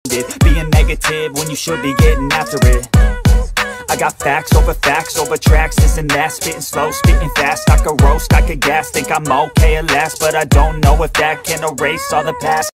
being negative when you should be getting after it. I got facts over tracks, this and that, spitting slow, spitting fast. I could roast, I could gas, think I'm okay at last, but I don't know if that can erase all the past.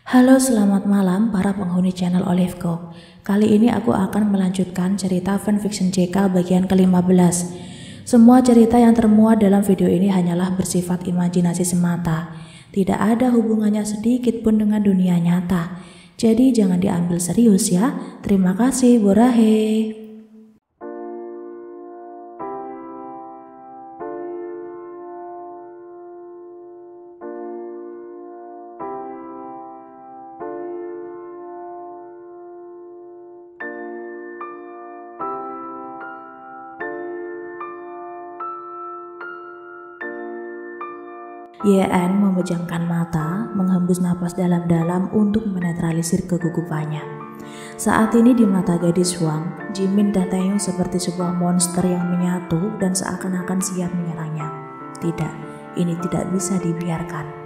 Halo, selamat malam para penghuni channel Oliveco. Kali ini aku akan melanjutkan cerita fanfiction JK bagian ke-15. Semua cerita yang termuat dalam video ini hanyalah bersifat imajinasi semata. Tidak ada hubungannya sedikit pun dengan dunia nyata. Jadi jangan diambil serius ya. Terima kasih, Borahe. YN memejamkan mata, menghembus napas dalam-dalam untuk menetralisir kegugupannya. Saat ini di mata gadis Wang, Jimin dan Taehyung seperti sebuah monster yang menyatu dan seakan-akan siap menyerangnya. Tidak, ini tidak bisa dibiarkan.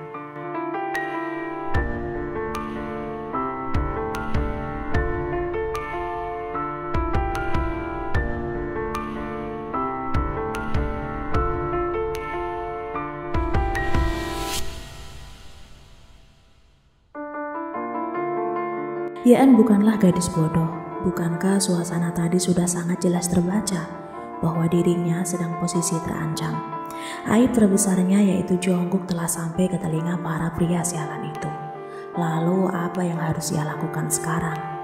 YN bukanlah gadis bodoh. Bukankah suasana tadi sudah sangat jelas terbaca bahwa dirinya sedang posisi terancam? Aib terbesarnya yaitu Jungkook telah sampai ke telinga para pria sialan itu. Lalu apa yang harus ia lakukan sekarang?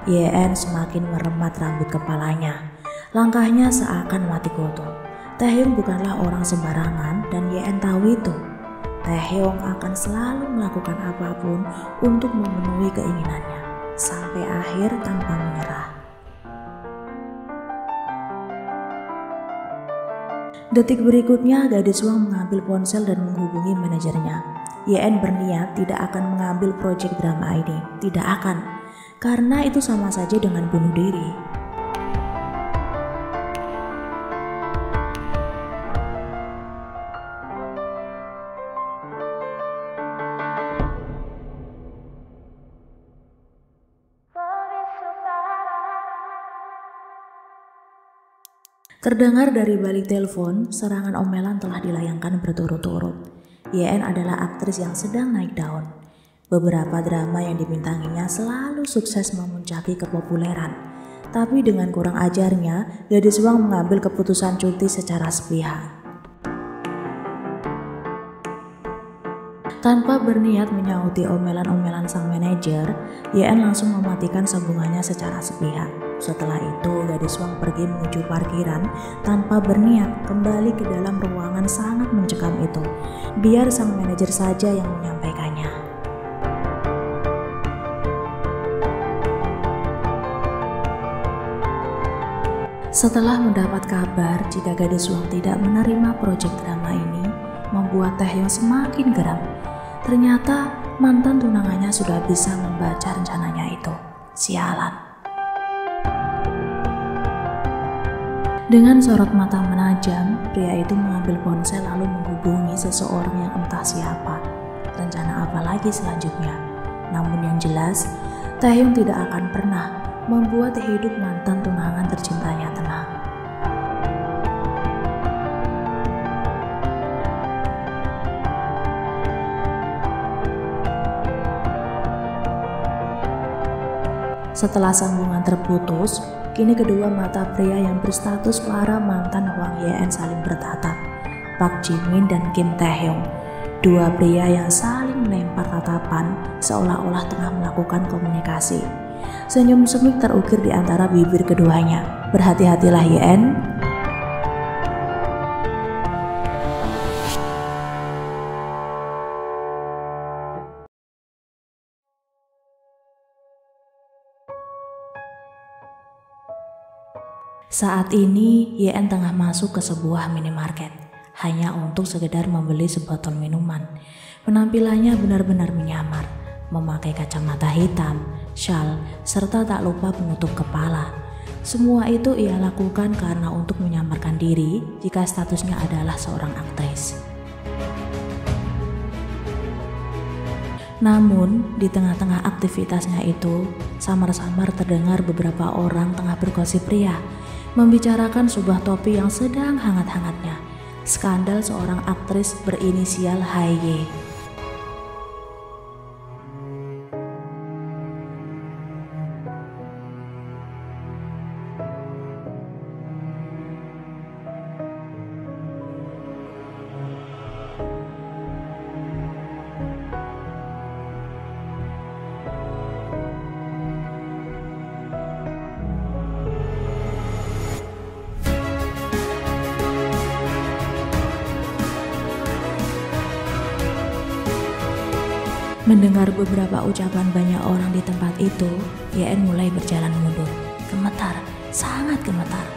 YN semakin meremat rambut kepalanya. Langkahnya seakan mati kutu. Taehyung bukanlah orang sembarangan dan YN tahu itu. Taehyung akan selalu melakukan apapun untuk memenuhi keinginannya sampai akhir tanpa menyerah. Detik berikutnya gadis Wang mengambil ponsel dan menghubungi manajernya. YN berniat tidak akan mengambil proyek drama ini. Tidak akan. Karena itu sama saja dengan bunuh diri. Terdengar dari balik telepon, serangan omelan telah dilayangkan berturut-turut. YN adalah aktris yang sedang naik daun. Beberapa drama yang dibintanginya selalu sukses memuncaki kepopuleran. Tapi dengan kurang ajarnya, gadis Wang mengambil keputusan cuti secara sepihak. Tanpa berniat menyauti omelan-omelan sang manajer, YN langsung mematikan sambungannya secara sepihak. Setelah itu, gadis Wang pergi menuju parkiran tanpa berniat kembali ke dalam ruangan sangat mencekam itu. Biar sang manajer saja yang menyampaikannya. Setelah mendapat kabar jika gadis Wang tidak menerima proyek drama ini, membuat Taehyung semakin geram. Ternyata mantan tunangannya sudah bisa membaca rencananya itu. Sialan. Dengan sorot mata menajam, pria itu mengambil ponsel lalu menghubungi seseorang yang entah siapa. Rencana apa lagi selanjutnya? Namun yang jelas, Taehyung tidak akan pernah membuat hidup mantan tunangan tercintanya tenang. Setelah sambungan terputus, kini kedua mata pria yang berstatus para mantan Hwang YN saling bertatap. Park Jimin dan Kim Taehyung, dua pria yang saling melempar tatapan seolah-olah tengah melakukan komunikasi. Senyum semik terukir di antara bibir keduanya. Berhati-hatilah YN. Saat ini YN tengah masuk ke sebuah minimarket hanya untuk sekedar membeli sebotol minuman. Penampilannya benar-benar menyamar, memakai kacamata hitam, syal, serta tak lupa penutup kepala. Semua itu ia lakukan karena untuk menyamarkan diri jika statusnya adalah seorang aktris. Namun, di tengah-tengah aktivitasnya itu, samar-samar terdengar beberapa orang tengah bergosip ria, membicarakan sebuah topik yang sedang hangat-hangatnya, skandal seorang aktris berinisial HY. Mendengar beberapa ucapan banyak orang di tempat itu, YN mulai berjalan mundur. Gemetar, sangat gemetar.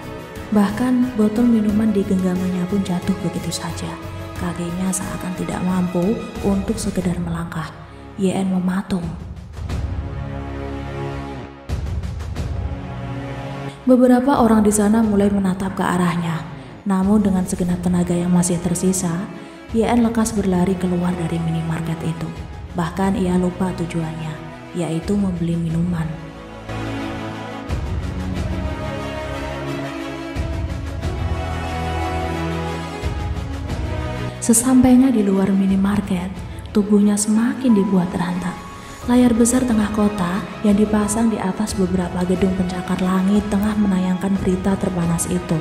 Bahkan botol minuman di genggamannya pun jatuh begitu saja. Kakinya seakan tidak mampu untuk sekedar melangkah. YN mematung. Beberapa orang di sana mulai menatap ke arahnya. Namun dengan segenap tenaga yang masih tersisa, YN lekas berlari keluar dari minimarket itu. Bahkan ia lupa tujuannya, yaitu membeli minuman. Sesampainya di luar minimarket, tubuhnya semakin dibuat terhantar. Layar besar tengah kota yang dipasang di atas beberapa gedung pencakar langit tengah menayangkan berita terpanas itu.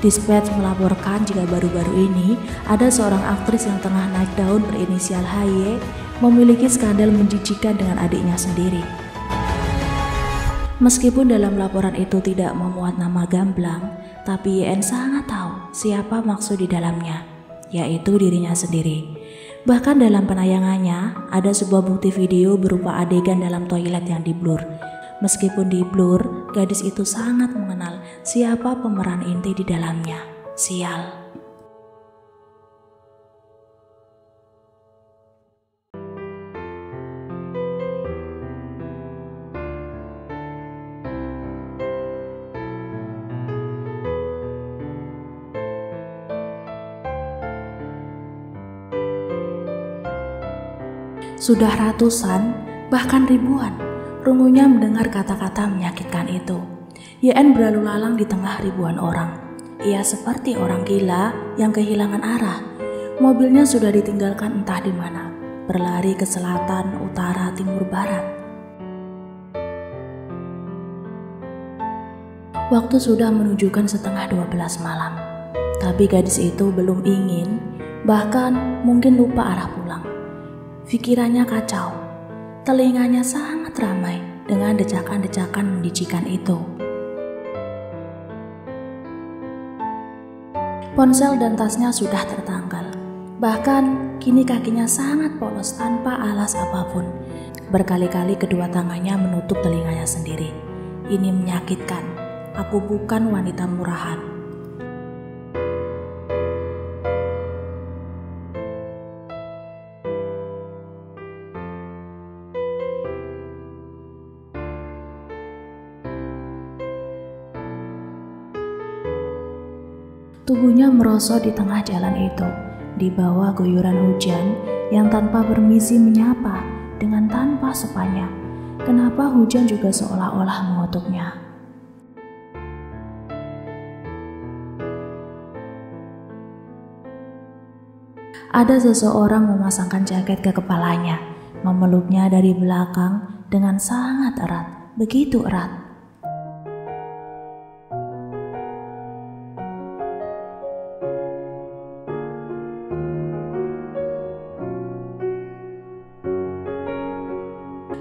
Dispatch melaporkan jika baru-baru ini ada seorang aktris yang tengah naik daun berinisial HY memiliki skandal menjijikan dengan adiknya sendiri. Meskipun dalam laporan itu tidak memuat nama gamblang, tapi YN sangat tahu siapa maksud di dalamnya, yaitu dirinya sendiri. Bahkan dalam penayangannya ada sebuah bukti video berupa adegan dalam toilet yang diblur. Meskipun di blur, gadis itu sangat mengenal siapa pemeran inti di dalamnya. Sial. Sudah ratusan, bahkan ribuan, rungunya mendengar kata-kata menyakitkan itu. YN berlalu lalang di tengah ribuan orang. Ia seperti orang gila yang kehilangan arah. Mobilnya sudah ditinggalkan entah di mana, berlari ke selatan, utara, timur, barat. Waktu sudah menunjukkan setengah 12 malam. Tapi gadis itu belum ingin, bahkan mungkin lupa arah pulang. Pikirannya kacau. Telinganya sangat ramai dengan decakan-decakan menjijikan itu. Ponsel dan tasnya sudah tertanggal. Bahkan kini kakinya sangat polos tanpa alas apapun. Berkali-kali kedua tangannya menutup telinganya sendiri. Ini menyakitkan. Aku bukan wanita murahan. Tubuhnya merosot di tengah jalan itu, di bawah guyuran hujan yang tanpa permisi menyapa dengan tanpa sepanya. Kenapa hujan juga seolah-olah mengutuknya? Ada seseorang memasangkan jaket ke kepalanya, memeluknya dari belakang dengan sangat erat, begitu erat.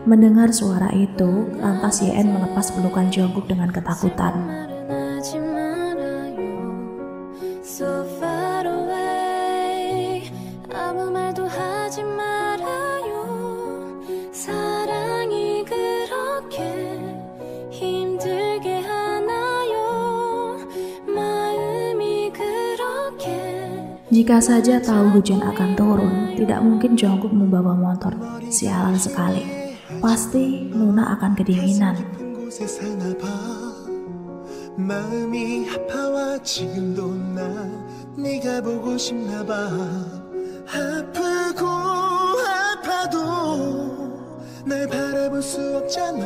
Mendengar suara itu, lantas YN melepas pelukan Jungkook dengan ketakutan. Jika saja tahu hujan akan turun, tidak mungkin Jungkook membawa motor. Sialan sekali. Pasti Nuna akan kedinginan. 마음이 아파와 지금도 나 네가 보고 싶나 봐 아프고 아파도 날 바라볼 수 없잖아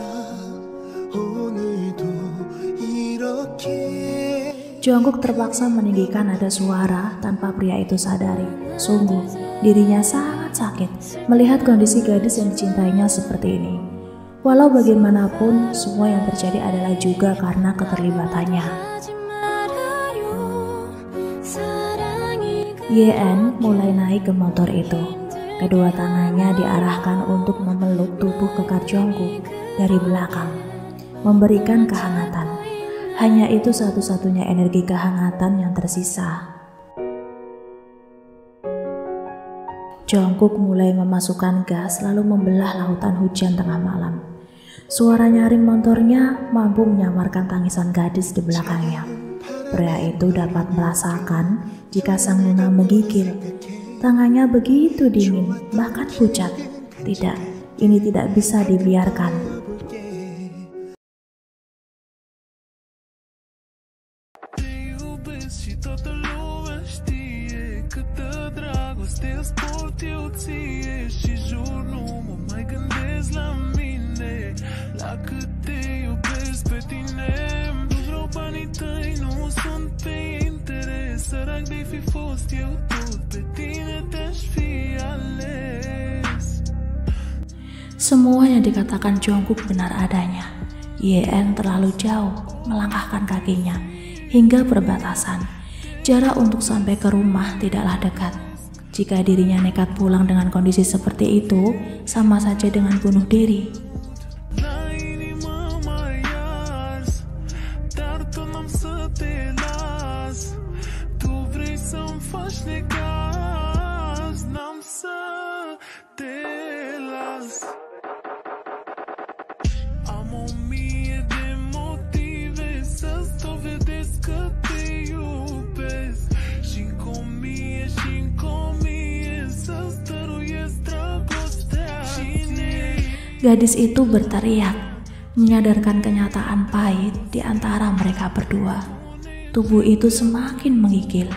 오늘도 이렇게 Jungkook terpaksa meninggikan nada suara tanpa pria itu sadari. Sungguh, dirinya sangat sakit melihat kondisi gadis yang dicintainya seperti ini. Walau bagaimanapun, semua yang terjadi adalah juga karena keterlibatannya. YN mulai naik ke motor itu. Kedua tangannya diarahkan untuk memeluk tubuh kekar Jungkook dari belakang, memberikan kehangatan. Hanya itu satu-satunya energi kehangatan yang tersisa. Jungkook mulai memasukkan gas lalu membelah lautan hujan tengah malam. Suara nyaring motornya mampu menyamarkan tangisan gadis di belakangnya. Pria itu dapat merasakan jika sang Nuna menggigil. Tangannya begitu dingin, bahkan pucat. Tidak, ini tidak bisa dibiarkan. Semua yang dikatakan Jungkook benar adanya. YN terlalu jauh melangkahkan kakinya hingga perbatasan. Jarak untuk sampai ke rumah tidaklah dekat. Jika dirinya nekat pulang dengan kondisi seperti itu, sama saja dengan bunuh diri. Gadis itu berteriak, menyadarkan kenyataan pahit di antara mereka berdua. Tubuh itu semakin menggigil.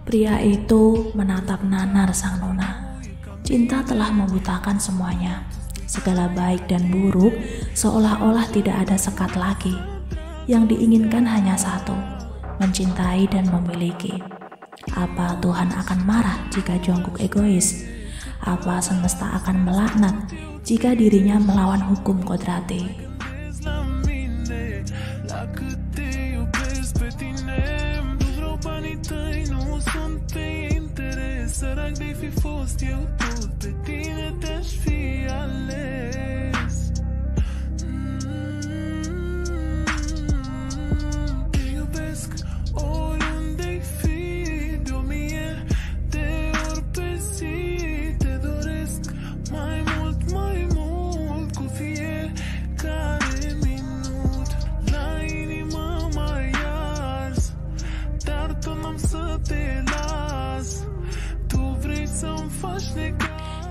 Pria itu menatap nanar sang Nuna. Cinta telah membutakan semuanya. Segala baik dan buruk seolah-olah tidak ada sekat lagi. Yang diinginkan hanya satu, mencintai dan memiliki. Apa Tuhan akan marah jika Jungkook egois? Apa semesta akan melaknat jika dirinya melawan hukum kodrati?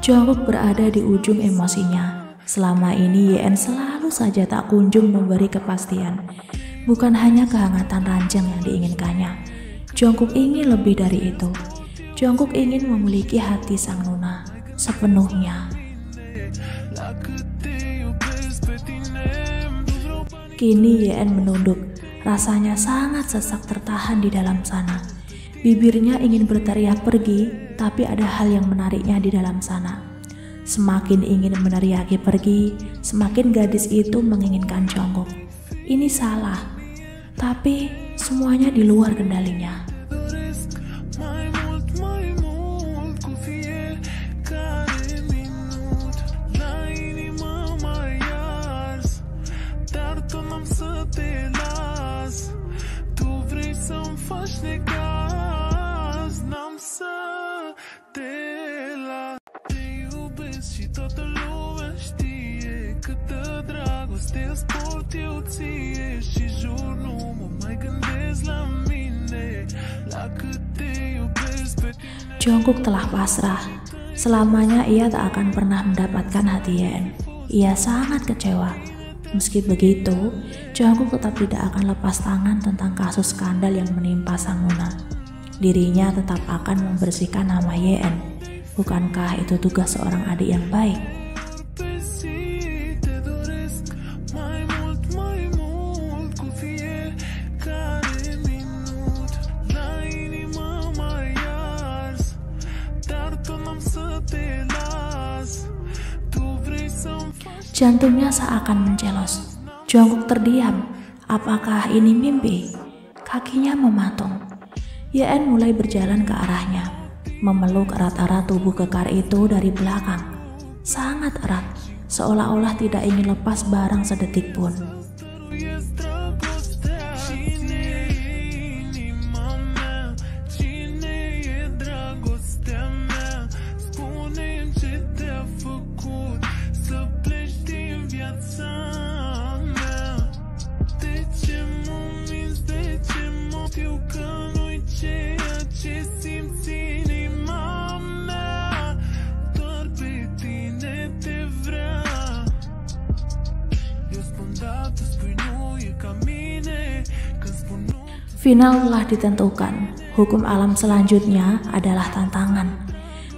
Jungkook berada di ujung emosinya. Selama ini YN selalu saja tak kunjung memberi kepastian. Bukan hanya kehangatan ranjang yang diinginkannya. Jungkook ingin lebih dari itu. Jungkook ingin memiliki hati sang Nuna sepenuhnya. Kini YN menunduk. Rasanya sangat sesak tertahan di dalam sana. Bibirnya ingin berteriak pergi, tapi ada hal yang menariknya di dalam sana. Semakin ingin meneriaki pergi, semakin gadis itu menginginkan Jungkook. Ini salah, tapi semuanya di luar kendalinya. dragoste sport eu ție și jur nu mă mai gândesc la mine, la cât te iubesc pe tine. Jungkook telah pasrah. Selamanya ia tak akan pernah mendapatkan hati Yeon. Ia sangat kecewa. Meski begitu, Jungkook tetap tidak akan lepas tangan tentang kasus skandal yang menimpa Sanguna. Dirinya tetap akan membersihkan nama Yeon. Bukankah itu tugas seorang adik yang baik? Jantungnya seakan mencelos. Jungkook terdiam. Apakah ini mimpi? Kakinya mematung. Yeon mulai berjalan ke arahnya, memeluk erat-erat tubuh kekar itu dari belakang. Sangat erat, seolah-olah tidak ingin lepas barang sedetik pun. Final telah ditentukan. Hukum alam selanjutnya adalah tantangan.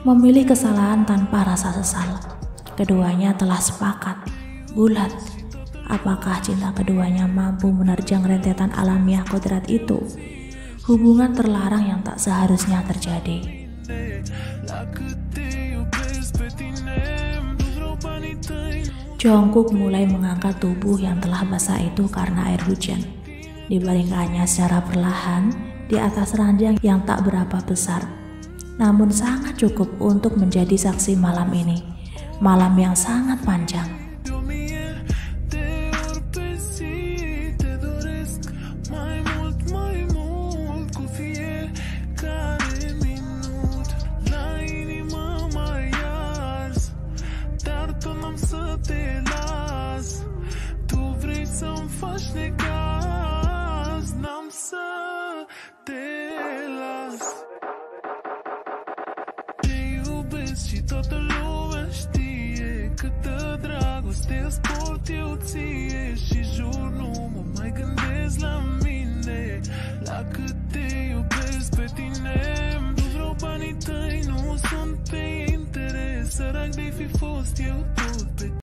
Memilih kesalahan tanpa rasa sesal. Keduanya telah sepakat, bulat. Apakah cinta keduanya mampu menerjang rentetan alamiah kodrat itu? Hubungan terlarang yang tak seharusnya terjadi. Jungkook mulai mengangkat tubuh yang telah basah itu karena air hujan. Dibaringkannya secara perlahan di atas ranjang yang tak berapa besar, namun sangat cukup untuk menjadi saksi malam ini. Malam yang sangat panjang. Și toată lumea știe câtă dragoste sport eu ție și jur nu mă mai gândesc la mine, la cât te iubesc pe tine. Nu vreau banii tăi, nu sunt pe interes, sărac de fi fost eu tot pe